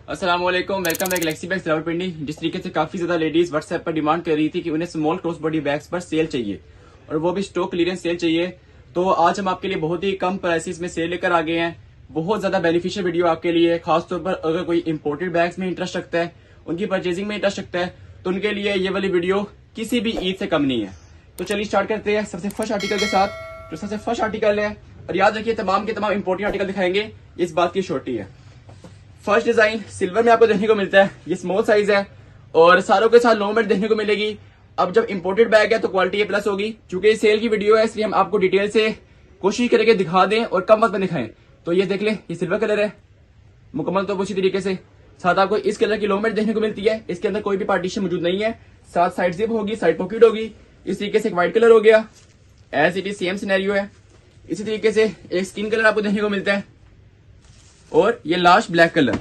अस्सलाम वालेकुम, welcome back Galaxy bags Rawalpindi. जिस तरीके से काफी ज्यादा लेडीज व्हाट्सएप पर डिमांड कर रही थी कि उन्हें स्मॉल क्रॉस बॉडी बैग्स पर सेल चाहिए और वो भी स्टॉक क्लियरेंस सेल चाहिए, तो आज हम आपके लिए बहुत ही कम प्राइसेस में सेल लेकर आ गए हैं। बहुत ज्यादा बेनिफिशियल वीडियो आपके लिए, खासतौर पर अगर कोई इंपोर्टेड बैग्स में इंटरेस्ट रखता है, उनकी परचेजिंग में इंटरेस्ट रखता है, तो उनके लिए ये वाली वीडियो किसी भी ईद से कम नहीं है। तो चलिए स्टार्ट करते हैं सबसे फर्स्ट आर्टिकल के साथ। जो सबसे फर्स्ट आर्टिकल है, और याद रखिए तमाम के तमाम इंपोर्टेड आर्टिकल दिखाएंगे, इस बात की श्योरिटी है। फर्स्ट डिजाइन सिल्वर में आपको देखने को मिलता है, ये स्मॉल साइज है और सारों के साथ लॉन्ग बेल्ट देखने को मिलेगी। अब जब इंपोर्टेड बैग है तो क्वालिटी ए प्लस होगी। चूंकि ये सेल की वीडियो है इसलिए हम आपको डिटेल से कोशिश करेंगे दिखा दें और कम वक्त में दिखाएं। तो ये देख लें, ये सिल्वर कलर है मुकम्मल, तो उसी तरीके से साथ आपको इस कलर की लॉन्ग बेल्ट देखने को मिलती है। इसके अंदर कोई भी पार्टीशन मौजूद नहीं है, साथ साइड जिप होगी, साइड पॉकेट होगी। इस तरीके से एक व्हाइट कलर हो गया, as it is same scenario है। इसी तरीके से एक स्किन कलर आपको देखने को मिलता है और ये लास्ट ब्लैक कलर।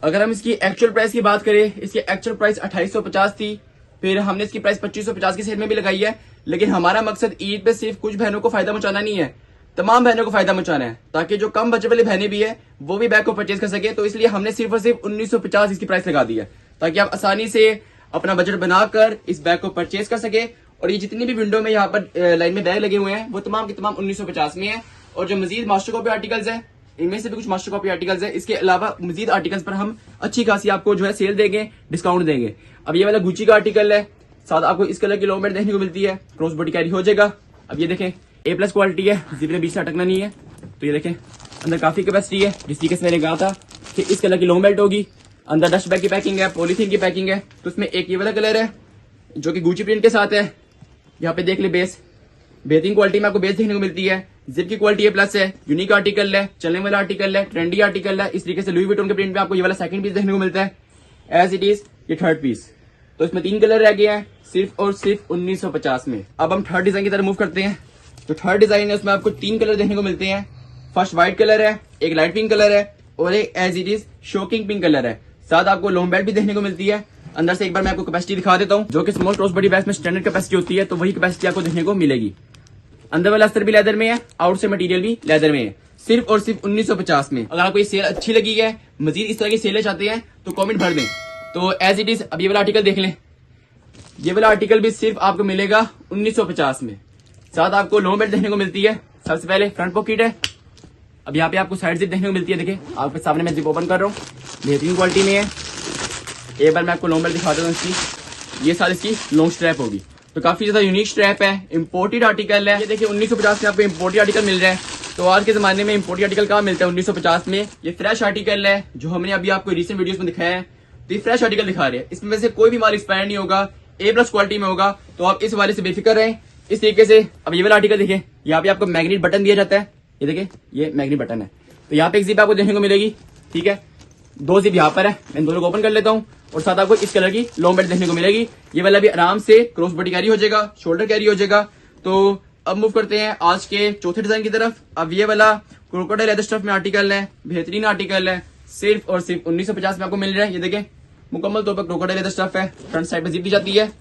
अगर हम इसकी एक्चुअल प्राइस की बात करें, इसकी एक्चुअल प्राइस 2850 थी, फिर हमने इसकी प्राइस 2550 की सेल में भी लगाई है। लेकिन हमारा मकसद ईद पे सिर्फ कुछ बहनों को फायदा पहुंचाना नहीं है, तमाम बहनों को फायदा पहुंचाना है, ताकि जो कम बजट वाली बहनें भी है वो भी बैग को परचेज कर सके। तो इसलिए हमने सिर्फ और सिर्फ 1950 इसकी प्राइस लगा दी है, ताकि आप आसानी से अपना बजट बनाकर इस बैग को परचेज कर सके। और ये जितनी भी विंडो में यहाँ पर लाइन में बैग लगे हुए हैं वो तमाम के तमाम 1950 में है। और जो मजीद मास्टर कॉपी आर्टिकल्स है, इनमें से भी कुछ मास्टर कॉपी आर्टिकल्स है, इसके अलावा मजीद आर्टिकल्स पर हम अच्छी खासी आपको जो है सेल देंगे, डिस्काउंट देंगे। अब ये वाला गुची का आर्टिकल है, साथ आपको इस कलर की लॉन्ग बेल्ट देखने को मिलती है, क्रॉस बॉडी कैरी हो जाएगा। अब ये देखें ए प्लस क्वालिटी है, जिप में बीच से अटकना नहीं है। तो ये देखें अंदर काफी कैपेसिटी है, जिस तरीके से मैंने कहा था कि इस कलर की लॉन्ग बेल्ट होगी। अंदर डस्ट बैग की पैकिंग है, पॉलीथीन की पैकिंग है। तो उसमें एक ये वाला कलर है जो कि गुची प्रिंट के साथ है। यहाँ पे देख ले बेस, बेहतरीन क्वालिटी में आपको बेस देखने को मिलती है। जिप की क्वालिटी ए प्लस है, यूनिक आर्टिकल है, चलने वाला आर्टिकल है, ट्रेंडी आर्टिकल है। इस तरीके से लुई विटॉन के प्रिंट में आपको ये वाला सेकंड पीस देखने को मिलता है, एज इट इज ये थर्ड पीस। तो इसमें 3 कलर रह गए हैं सिर्फ और सिर्फ 1950 में। अब हम थर्ड डिजाइन की तरफ मूव करते हैं। तो थर्ड डिजाइन है, उसमें आपको 3 कलर देखने को मिलते हैं। फर्स्ट व्हाइट कलर है, एक लाइट पिंक कलर है और एक as it is shocking pink colour है। साथ आपको लॉन्ग बेल्ट भी देखने को मिलती है। अंदर से एक बार मैं आपको कैपेसिटी दिखा देता हूँ, जो कि स्मॉल क्रॉस बॉडी बैग्स में स्टैंडर्ड कैपेसिटी होती है, तो वही कैपेसिटी आपको देखने को मिलेगी। अंदर वाला अस्तर भी लेदर में है, आउट से मटेरियल भी लेदर में है, सिर्फ और सिर्फ 1950 में। अगर आपको ये सेल अच्छी लगी है, मजीद इस तरह की सेलें चाहते हैं तो कमेंट भर दें। तो एज इट इज अब ये वाला आर्टिकल देख लें, ये वाला आर्टिकल भी सिर्फ आपको मिलेगा 1950 में। साथ आपको लॉन्ग बेल्ट देखने को मिलती है। सबसे पहले फ्रंट पॉकेट है। अब यहाँ पे आपको साइड जिप देखने को मिलती है, देखिए आपके सामने मैं जिप ओपन कर रहा हूँ, बेहतरीन क्वालिटी में है। एक बार मैं आपको लॉन्ग बेल्ट दिखा देता हूँ इसकी। ये साथ इसकी लॉन्ग स्ट्रैप होगी, तो काफी ज्यादा यूनिक स्ट्रैप है, इंपोर्टेड आर्टिकल है। ये देखिए 1950 में आपको इंपोर्टेड आर्टिकल मिल रहा है। तो आज के जमाने में इंपोर्टेड आर्टिकल कहाँ मिलता है 1950 में। ये फ्रेश आर्टिकल है जो हमने अभी आपको रिसेंट वीडियोस में दिखाया है। तो ये फ्रेश आर्टिकल दिखा रहे हैं, इसमें से कोई भी माल एक्सपायर नहीं होगा, ए प्लस क्वालिटी में होगा। तो आप इस वाले से बेफिक्र रहें। इस तरीके से अब ये वाला आर्टिकल देखिए, यहाँ पे आपको मैग्नेट बटन दिया जाता है। ये देखिए ये मैग्नेट बटन है। तो यहाँ पे एक जिप आपको देखने को मिलेगी, ठीक है, 2 जिप यहाँ पर है, मैं दोनों को ओपन कर लेता हूँ। और साथ आपको इस कलर की लॉन्ग बेल्ट देखने को मिलेगी। ये वाला भी आराम से क्रॉस बॉडी कैरी हो जाएगा, शोल्डर कैरी हो जाएगा। तो अब मूव करते हैं आज के चौथे डिजाइन की तरफ। अब ये वाला क्रोकोडाइल लेदर स्टफ में आर्टिकल है, बेहतरीन आर्टिकल है, सिर्फ और सिर्फ 1950 में आपको मिल रहा है। ये देखें मुकम्मल तौर पर क्रोकोडाइल लेदर स्टफ है, फ्रंट साइड पर जिप दी जाती है,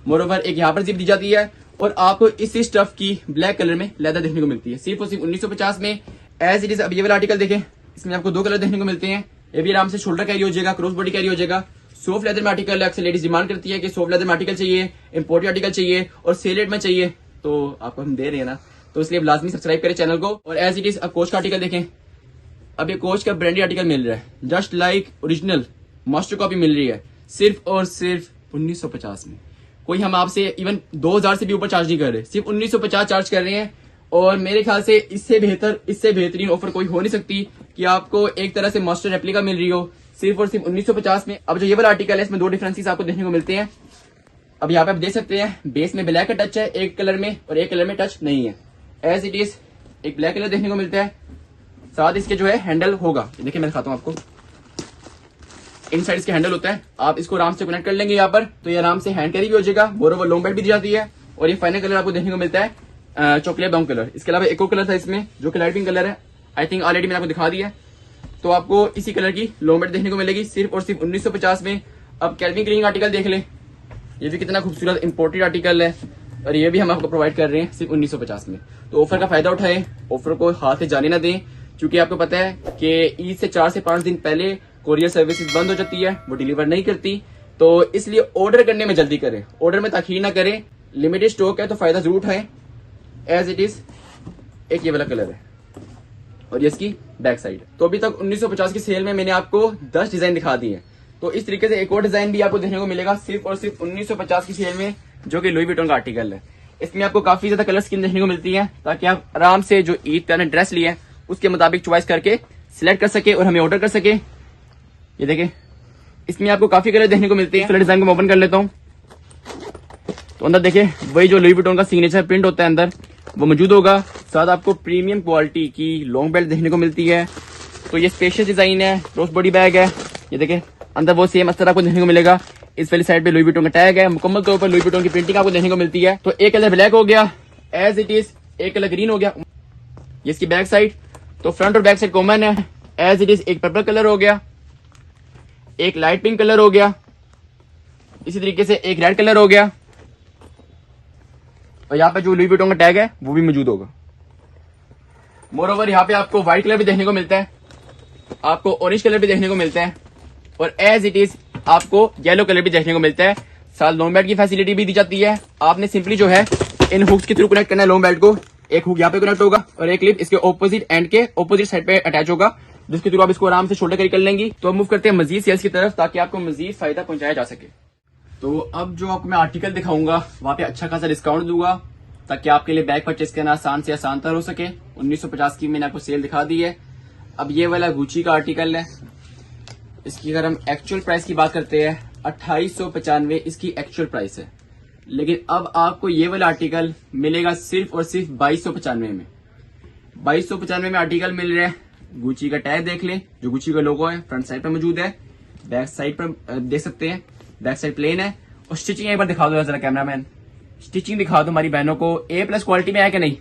मोरोवर एक यहाँ पर जिप दी जाती है। और आपको इसी स्टफ की ब्लैक कलर में लेदर देखने को मिलती है, सिर्फ और सिर्फ 1950 में, एज इट इज। अब ये वाला आर्टिकल देखें, इसमें आपको 2 कलर देखने को मिलते हैं। ये भी आराम से शोल्डर कैरी हो जाएगा, क्रॉस बॉडी कैरी हो जाएगा। सॉफ्ट लेदर में आर्टिकल है, अक्सर लेडीज डिमांड करती है कि सॉफ्ट लेदर में आर्टिकल चाहिए, इंपोर्टेड आर्टिकल चाहिए और सेलेट में चाहिए, तो आपको हम दे रहे हैं ना। तो इसलिए लाजमी सब्सक्राइब करें चैनल को। और एज इट इज अब कोच का आर्टिकल देखें। अब ये कोच का ब्रांडेड आर्टिकल मिल रहा है, just like original master copy मिल रही है, सिर्फ और सिर्फ 1950 में। कोई हम आपसे इवन 2000 से भी ऊपर चार्ज नहीं कर रहे, सिर्फ 1950 चार्ज कर रहे हैं। और मेरे ख्याल से इससे बेहतरीन ऑफर कोई हो नहीं सकती कि आपको एक तरह से मास्टर रेप्लिका मिल रही हो, सिर्फ और सिर्फ 1950 में। अब जो ये वाला आर्टिकल है, इसमें 2 डिफरेंसेस आपको देखने को मिलते हैं। अब यहाँ पे आप देख सकते हैं, बेस में ब्लैक का टच है एक कलर में और एक कलर में टच नहीं है, एज इट इज एक ब्लैक कलर देखने को मिलता है। साथ इसके जो है हैंडल होगा, देखिए मैं दिखाता हूँ आपको, इन साइड इसके हैंडल होता है, आप इसको आराम से कनेक्ट कर लेंगे यहाँ पर, तो ये आराम से हैंड कैरी भी हो जाएगा, मोरोवर लॉन्ग बेल्ट भी दी जाती है। और ये फाइनल कलर आपको देखने को मिलता है चॉकलेट ब्राउन कलर। इसके अलावा एक और कलर था इसमें जो कि लाइट पिंक कलर है, आई थिंक ऑलरेडी मैंने आपको दिखा दिया है। तो आपको इसी कलर की लॉन्ग बेल्ट देखने को मिलेगी, सिर्फ और सिर्फ 1950 में। अब कैल्विन क्लीनिंग आर्टिकल देख लें, ये भी कितना खूबसूरत इंपोर्टेड आर्टिकल है और ये भी हम आपको प्रोवाइड कर रहे हैं सिर्फ 1950 में। तो ऑफर का फायदा उठाएं, ऑफर को हाथ से जाने ना दें, क्योंकि आपको पता है कि ईद से 4 से 5 दिन पहले कोरियर सर्विसेज बंद हो जाती है, वो डिलीवर नहीं करती। तो इसलिए ऑर्डर करने में जल्दी करें, ऑर्डर में ताखीर ना करें। लिमिटेड स्टॉक है तो फायदा जरूर उठाएं। एज इट इज एक ये वाला कलर है और ये इसकी बैक साइड। तो अभी तक 1950 की सेल में मैंने आपको 10 डिजाइन दिखा दिए हैं। तो इस तरीके से एक और डिजाइन भी आपको देखने को मिलेगा सिर्फ और सिर्फ 1950 की सेल में, जो कि लुई विटॉन का आर्टिकल है। इसमें आपको काफी ज्यादा कलर स्कीम देखने को मिलती है, ताकि आप आराम से जो ईद पे आपने ड्रेस ली है उसके मुताबिक चॉइस करके सिलेक्ट कर सके और हमें ऑर्डर कर सके। ये देखें, इसमें आपको काफी कलर देखने को मिलते हैं। डिजाइन को मैं ओपन कर लेता हूँ। तो अंदर देखें, वही जो लुई विटॉन का सिग्नेचर प्रिंट होता है अंदर वो मौजूद होगा। साथ आपको प्रीमियम क्वालिटी की लॉन्ग बेल्ट देखने को मिलती है। तो ये स्पेशियस डिजाइन है, क्रॉस बॉडी बैग है। ये देखें, अंदर वो सेम अस्तर आपको देखने को मिलेगा। इस वाली साइड पे लुई विटॉन का टैग है। मुकम्मल तौर पर लुई विटॉन की प्रिंटिंग आपको देखने को मिलती है। तो एक कलर ब्लैक हो गया एज इट इज, एक कलर ग्रीन हो गया। ये इसकी बैक साइड। तो फ्रंट और बैक साइड कॉमन है एज इट इज। एक पर्पल कलर हो गया, एक लाइट पिंक कलर हो गया, इसी तरीके से एक रेड कलर हो गया, और यहाँ पे जो लुई विटॉन का टैग है वो भी मौजूद होगा। मोर ओवर यहाँ पे आपको व्हाइट कलर भी देखने को मिलता है, आपको ऑरेंज कलर भी देखने को मिलता है, और एज इट इज आपको येलो कलर भी देखने को मिलता है। साथ लॉन्ग बेल्ट की फैसिलिटी भी दी जाती है। आपने सिंपली जो है इन हुक्स के थ्रू कनेक्ट करना है लॉन्ग बेल्ट को। एक हुक यहाँ पे कनेक्ट होगा और एक क्लिप इसके ऑपोजिट एंड के ऑपोजिट साइड पे अटैच होगा, जिसके थ्रू आप इसको आराम से शोल्डर कैरी कर लेंगी। तो अब मूव करते हैं मजीद सेल्स की तरफ, ताकि आपको मजीद फायदा पहुंचाया जा सके। तो अब जो आपको मैं आर्टिकल दिखाऊंगा वहां पे अच्छा खासा डिस्काउंट दूंगा, ताकि आपके लिए बैग परचेस करना आसान से आसान तर हो सके। 1950 की मैंने आपको सेल दिखा दी है। अब ये वाला गुची का आर्टिकल है। इसकी अगर हम एक्चुअल प्राइस की बात करते हैं 2895 इसकी एक्चुअल प्राइस है, लेकिन अब आपको ये वाला आर्टिकल मिलेगा सिर्फ और सिर्फ 2295 में। 2295 में आर्टिकल मिल रहा है। गुची का टैग देख लें, जो गुची का लोगो है फ्रंट साइड पर मौजूद है। बैक साइड पर देख सकते हैं, बैक साइड प्लेन है। और स्टिचिंग एक बार दिखा दो जरा कैमरामैन, स्टिचिंग दिखा दो हमारी बहनों को। A+ क्वालिटी में है कि नहीं,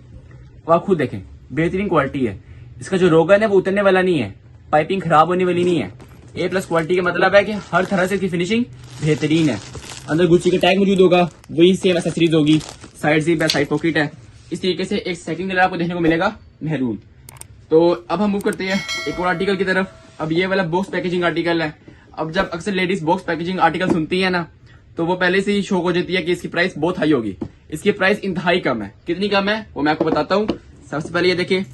वो आप खुद देखें, बेहतरीन क्वालिटी है। इसका जो रोगन है वो उतरने वाला नहीं है, पाइपिंग खराब होने वाली नहीं है। A+ क्वालिटी का मतलब है कि हर तरह से इसकी फिनिशिंग बेहतरीन है। अंदर गुची का टैग मौजूद होगा, वही सेम एक्सेसरीज होगी। साइड जिप है, साइड पॉकेट है। इस तरीके से एक सेकंड कलर आपको देखने को मिलेगा मेहरून। तो अब हम मूव करते हैं एक और आर्टिकल की तरफ। अब ये वाला बॉक्स पैकेजिंग आर्टिकल है। अब जब अक्सर लेडीज बॉक्स पैकेजिंग आर्टिकल सुनती है ना, तो वो पहले से ही शौक हो जाती है कि इसकी प्राइस बहुत हाई होगी। इसकी प्राइस इंतहाई कम है। कितनी कम है वो मैं आपको बताता हूँ। सबसे पहले ये देखिए,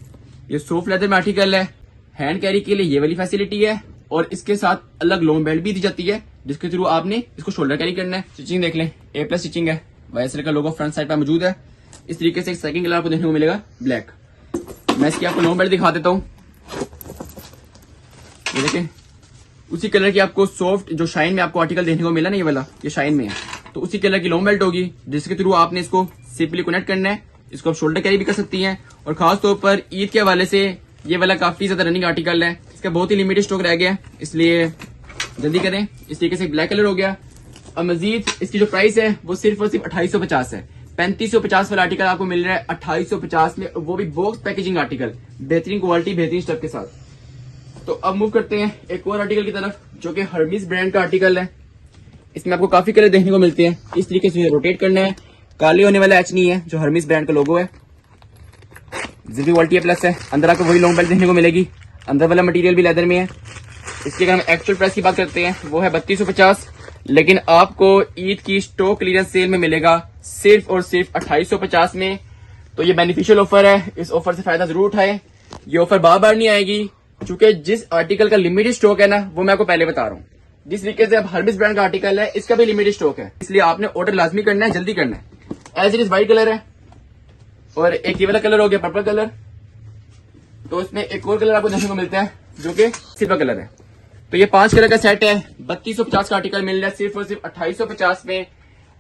ये सॉफ्ट लेदर में आर्टिकल है। हैंड कैरी के लिए ये वाली फैसिलिटी है, और इसके साथ अलग लॉन्ग बेल्ट भी दी जाती है, जिसके थ्रू आपने इसको शोल्डर कैरी करना है। स्टिचिंग देख लें, A+ स्टिचिंग है। YSL का लोगो फ्रंट साइड पर मौजूद है। इस तरीके से एक सेकंड कलर आपको देखने को मिलेगा ब्लैक। मैं इसकी आपको लॉन्ग बेल्ट दिखा देता हूँ। ये देखें, उसी कलर की आपको सॉफ्ट जो शाइन में आपको आर्टिकल देखने को मिला ना, ये वाला ये शाइन में है, तो उसी कलर की लॉन्ग बेल्ट होगी, जिसके थ्रू आपने इसको सिंपली कनेक्ट करना है। इसको आप शोल्डर कैरी भी कर सकती हैं। और खास तौर पर ईद के हवाले से ये वाला काफी ज्यादा रनिंग आर्टिकल है। इसका बहुत ही लिमिटेड स्टॉक रह गया है, इसलिए जल्दी करें। इस तरीके से ब्लैक कलर हो गया। और मजीद इसकी जो प्राइस है वो सिर्फ और सिर्फ 2850 है। 3550 वाला आर्टिकल आपको मिल रहा है 2850 में, वो भी बॉक्स पैकेजिंग आर्टिकल, बेहतरीन क्वालिटी, बेहतरीन स्टफ के साथ। तो अब मूव करते हैं एक और आर्टिकल की तरफ, जो कि हर्मीज ब्रांड का आर्टिकल है। इसमें आपको काफी कलर देखने को मिलते हैं। इस तरीके से रोटेट करना है। काले होने वाला एच नहीं है, जो हर्मीज ब्रांड का लोगो है। जिप क्वालिटी प्लस है। अंदर आपको वही लॉन्ग बेल्ट देखने को मिलेगी। अंदर वाला मटेरियल भी लेदर में है। इसकी अगर हम एक्चुअल प्राइस की बात करते हैं वो है 3250, लेकिन आपको ईद की स्टॉक क्लियरेंस सेल में मिलेगा सिर्फ और सिर्फ 2850 में। तो ये बेनिफिशियल ऑफर है, इस ऑफर से फायदा जरूर उठाएं। ये ऑफर बार बार नहीं आएगी, क्योंकि जिस आर्टिकल का लिमिटेड स्टॉक है ना, वो मैं आपको पहले बता रहा हूँ। जिस तरीके से अब हर्बिस ब्रांड का आर्टिकल है, इसका भी लिमिटेड स्टॉक है, इसलिए आपने ऑर्डर लाजमी करना है, जल्दी करना है। As it is white colour है, और एक ये वाला कलर हो गया पर्पल कलर। तो इसमें एक और कलर आपको देखने को मिलता है जो कि सिल्वर कलर है। तो ये 5 कलर का सेट है। 3250 का आर्टिकल मिल रहा है सिर्फ और सिर्फ 2850 में।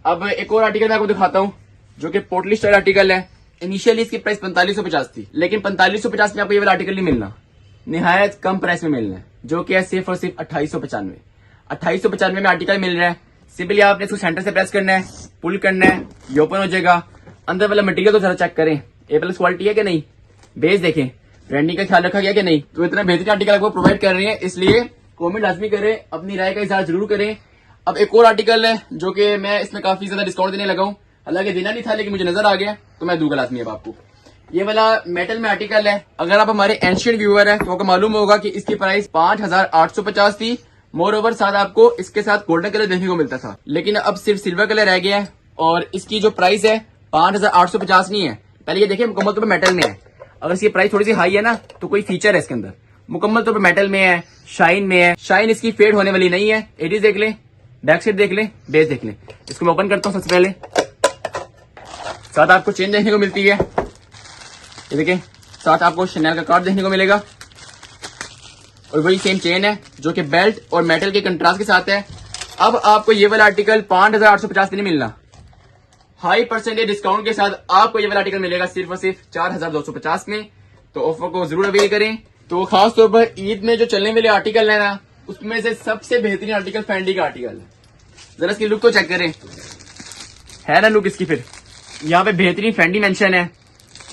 अब एक और आर्टिकल मैं आपको दिखाता हूँ, जो कि पोटली स्टाइल आर्टिकल है। इनिशियली इसकी प्राइस 4550 थी, लेकिन 4550 में आपको ये वाला आर्टिकल नहीं मिलना, निहायत कम प्राइस में मिलना है, जो कि है सिर्फ और सिर्फ 2895। 2895 में आर्टिकल मिल रहा है। सिंपली आपने इसको सेंटर से प्रेस करना है, पुल करना है, ये ओपन हो जाएगा। अंदर वाला मटेरियल तो जरा चेक करें, A+ क्वालिटी है कि नहीं, बेस देखें, ब्रांडिंग का ख्याल रखा गया कि नहीं। तो इतना बेहतरीन आर्टिकल आपको प्रोवाइड कर रहे हैं, इसलिए कमेंट लाजमी करें, अपनी राय का इजहार जरूर करें। अब एक और आर्टिकल है जो कि मैं इसमें काफी ज्यादा डिस्काउंट देने लगा हूं, हालांकि देना नहीं था लेकिन मुझे नजर आ गया, तो मैं दूंगा लाजमी अब आपको। ये वाला मेटल में आर्टिकल है। अगर आप हमारे एंशियंट व्यूअर है तो आपको मालूम होगा कि इसकी प्राइस 5850 थी। मोर ओवर साथ आपको इसके साथ गोल्डन कलर देखने को मिलता था, लेकिन अब सिर्फ सिल्वर कलर रह गया है और इसकी जो प्राइस है 5850 नहीं है। पहले ये देखिए मुकम्मल तौर पर मेटल में है। अगर इसकी प्राइस थोड़ी सी हाई है ना तो कोई फीचर है इसके अंदर। मुकम्मल तौर पर मेटल में है, शाइन में है। शाइन इसकी फेड होने वाली नहीं है। एडीज देख ले, बैक साइड देख ले, बेस देख ले। इसको मैं ओपन करता हूँ सबसे पहले। साथ आपको चेन देखने को मिलती है, ये देखिए। साथ आपको शनेल का कार्ड देखने को मिलेगा और वही सेम चेन है जो कि बेल्ट और मेटल के कंट्रास्ट के साथ है। अब आपको ये वाला आर्टिकल 5850 नहीं मिलना, हाई परसेंटेज डिस्काउंट के साथ आपको ये वाला आर्टिकल मिलेगा सिर्फ और सिर्फ 4250 में। तो ऑफर को जरूर अवेल करें। तो खास तौर पर ईद में जो चलने वाले आर्टिकल है ना, उसमें से सबसे बेहतरीन आर्टिकल फेंडी का आर्टिकल है। जरा इसकी लुक तो चेक करें, है ना लुक इसकी। फिर यहाँ पे बेहतरीन फेंडी मेंशन है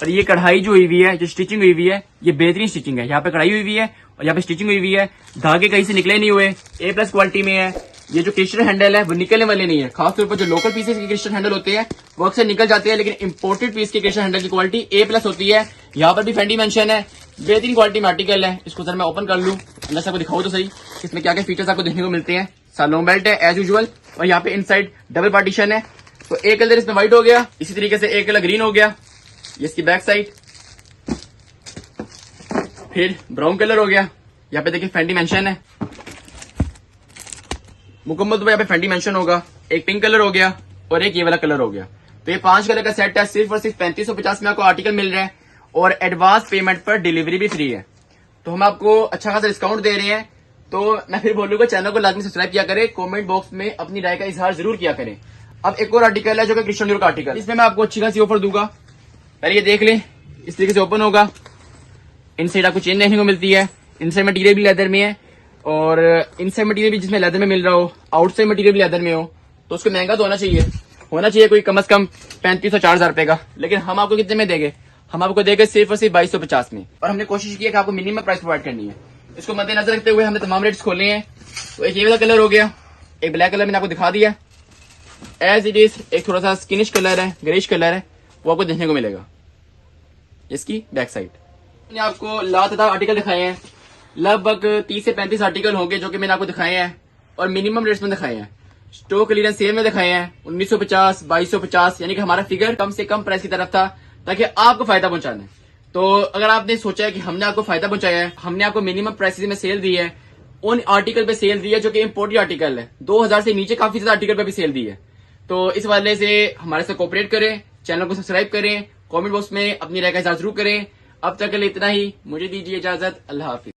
और ये कढ़ाई जो हुई हुई है, जो स्टिचिंग हुई हुई है, ये बेहतरीन स्टिचिंग है। यहाँ पे कढ़ाई हुई हुई है और यहाँ पे स्टिचिंग हुई हुई है। धागे कहीं से निकले नहीं हुए, A+ क्वालिटी में है। ये जो क्रिस्टल हैंडल है वो निकलने वाले नहीं है। खासतौर पर जो लोकल पीसेस के क्रिस्टल हैंडल होते हैं वो अक्सर निकल जाते हैं, लेकिन इंपोर्टेड पीस के क्रिस्टल हैंडल की क्वालिटी A+ होती है। यहाँ पर भी फेंडी मेंशन है, बेहतरीन क्वालिटी में आर्टिकल है। इसको सर मैं ओपन कर लूँ, अंदर से आपको दिखाऊँ तो सही इसमें क्या क्या फीचर्स आपको देखने को मिलते हैं। लॉन्ग बेल्ट है एज यूजुअल और यहाँ पे इनसाइड डबल पार्टीशन है। तो एक कलर इसमें व्हाइट हो गया, इसी तरीके से एक कलर ग्रीन हो गया। ये इसकी बैक साइड, फिर ब्राउन कलर हो गया। यहाँ पे देखिए फेंडी मेंशन है, मुकम्मल तो यहाँ पे फेंडी मेंशन होगा। एक पिंक कलर हो गया और एक ये वाला कलर हो गया। तो ये 5 कलर का सेट है। सिर्फ और सिर्फ 3550 में आपको आर्टिकल मिल रहा है और एडवांस पेमेंट पर डिलीवरी भी फ्री है। तो हम आपको अच्छा खासा डिस्काउंट दे रहे हैं। तो मैं फिर बोलूंगा चैनल को लाजमी सब्सक्राइब किया करें, कमेंट बॉक्स में अपनी राय का इजहार जरूर किया करें। अब एक और आर्टिकल है जो कि क्रिस्टियन डियोर का आर्टिकल, इसमें मैं आपको अच्छी खासी ऑफर दूंगा। पहले ये देख लें, इस तरीके से ओपन होगा। इनसाइड आपको चेन देखने को मिलती है। इनसाइड मटेरियल भी लेदर में है और इनसाइड मटेरियल भी जिसमें लेदर में मिल रहा हो, आउटसाइड मटेरियल भी लेदर में हो, तो उसको महंगा तो होना चाहिए कोई कम से कम 3500-4000 रुपए का। लेकिन हम आपको कितने में देंगे? हम आपको देंगे सिर्फ और सिर्फ 2250 में। और हमने कोशिश की है कि आपको मिनिमम प्राइस प्रोवाइड करनी है। इसको मद्देनजर रखते हुए हमने तमाम रेट्स खोले हैं। तो एक ये वाला कलर हो गया, एक ब्लैक कलर मैंने आपको दिखा दिया एज इट इज। एक थोड़ा सा स्किनिश कलर है, ग्रेइश कलर है, वो आपको देखने को मिलेगा। इसकी बैक साइड मैंने आपको लातादार आर्टिकल दिखाए हैं। लगभग 30 से 35 आर्टिकल होंगे जो कि मैंने आपको दिखाए हैं और मिनिमम रेट्स में दिखाए हैं। स्टॉक क्लियरेंस सेल में दिखाए हैं 1950, 2250, यानी कि हमारा फिगर कम से कम प्राइस की तरफ था ताकि आपको फायदा पहुंचाना है। तो अगर आपने सोचा है कि हमने आपको फायदा पहुंचाया है, हमने आपको मिनिमम प्राइसेस में सेल दी है, उन आर्टिकल पे सेल दी है जो कि इम्पोर्टेड आर्टिकल है। 2000 से नीचे काफी ज्यादा आर्टिकल पे भी सेल दी है। तो इस वाले से हमारे साथ कोऑपरेट करें, चैनल को सब्सक्राइब करें, कमेंट बॉक्स में अपनी राय का इजहार जरूर करें। अब तक के लिए इतना ही, मुझे दीजिए इजाजत। अल्लाह हाफिज।